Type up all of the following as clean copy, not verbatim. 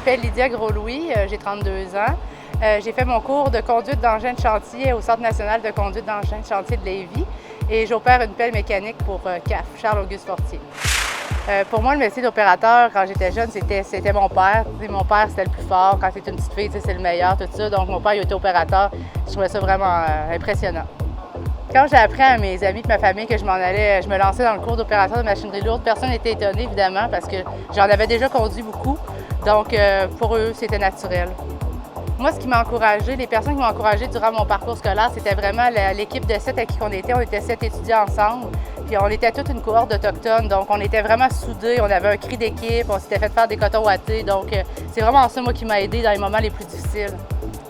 m'appelle Lydia Gros-Louis, j'ai 32 ans. J'ai fait mon cours de conduite d'engin de chantier au Centre national de conduite d'engin de chantier de Lévis et j'opère une pelle mécanique pour CAF, Charles-Auguste Fortier. Pour moi, le métier d'opérateur, quand j'étais jeune, c'était mon père. Mon père, c'était le plus fort. Quand t'es une petite fille, c'est le meilleur, tout ça. Donc, mon père, il était opérateur. Je trouvais ça vraiment impressionnant. Quand j'ai appris à mes amis et ma famille que je m'en allais, je me lançais dans le cours d'opérateur de machinerie lourde, personne n'était étonné, évidemment, parce que j'en avais déjà conduit beaucoup. Donc, pour eux, c'était naturel. Moi, ce qui m'a encouragée, les personnes qui m'ont encouragée durant mon parcours scolaire, c'était vraiment l'équipe de 7 à qui on était. On était 7 étudiants ensemble. Puis on était toute une cohorte d'Autochtones, donc on était vraiment soudés, on avait un cri d'équipe, on s'était fait faire des cotons ouatés. Donc c'est vraiment ça, moi, qui m'a aidée dans les moments les plus difficiles.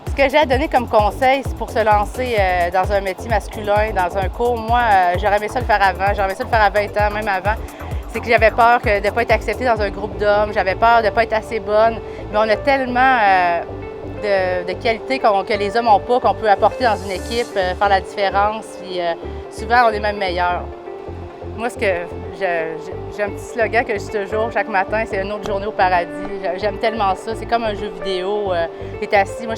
Ce que j'ai à donner comme conseil, c'est pour se lancer dans un métier masculin, dans un cours, moi, j'aurais aimé ça le faire avant, j'aurais aimé ça le faire à 20 ans, même avant. C'est que j'avais peur de ne pas être acceptée dans un groupe d'hommes, j'avais peur de ne pas être assez bonne, mais on a tellement de qualités que les hommes n'ont pas, qu'on peut apporter dans une équipe, faire la différence, puis souvent on est même meilleurs. Moi, j'ai un petit slogan que je dis toujours chaque matin, c'est une autre journée au paradis. J'aime tellement ça, c'est comme un jeu vidéo. Moi, j'étais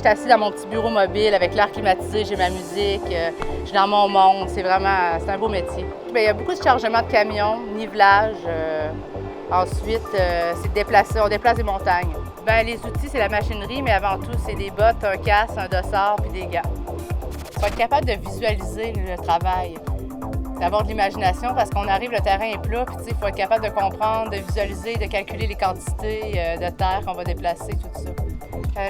assise dans mon petit bureau mobile avec l'air climatisé, j'ai ma musique, je suis dans mon monde. C'est un beau métier. Bien, il y a beaucoup de chargement de camions, nivelage. Ensuite, on déplace des montagnes. Bien, les outils, c'est la machinerie, mais avant tout, c'est des bottes, un casque, un dossard puis des gants. Il faut être capable de visualiser le travail. D'avoir de l'imagination parce qu'on arrive, le terrain est plat, puis il faut être capable de comprendre, de visualiser, de calculer les quantités de terre qu'on va déplacer, tout ça.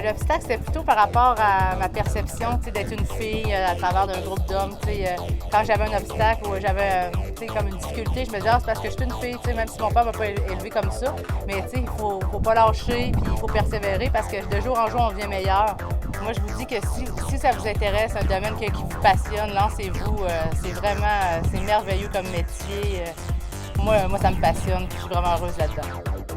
L'obstacle, c'était plutôt par rapport à ma perception d'être une fille à travers d'un groupe d'hommes. Quand j'avais un obstacle ou j'avais comme une difficulté, je me disais, c'est parce que je suis une fille, même si mon père ne m'a pas élevée comme ça. Mais il faut pas lâcher, puis il faut persévérer parce que de jour en jour, on devient meilleur. Moi, je vous dis que si ça vous intéresse, un domaine qui vous passionne, lancez-vous. C'est merveilleux comme métier. Moi, ça me passionne, puis je suis vraiment heureuse là-dedans.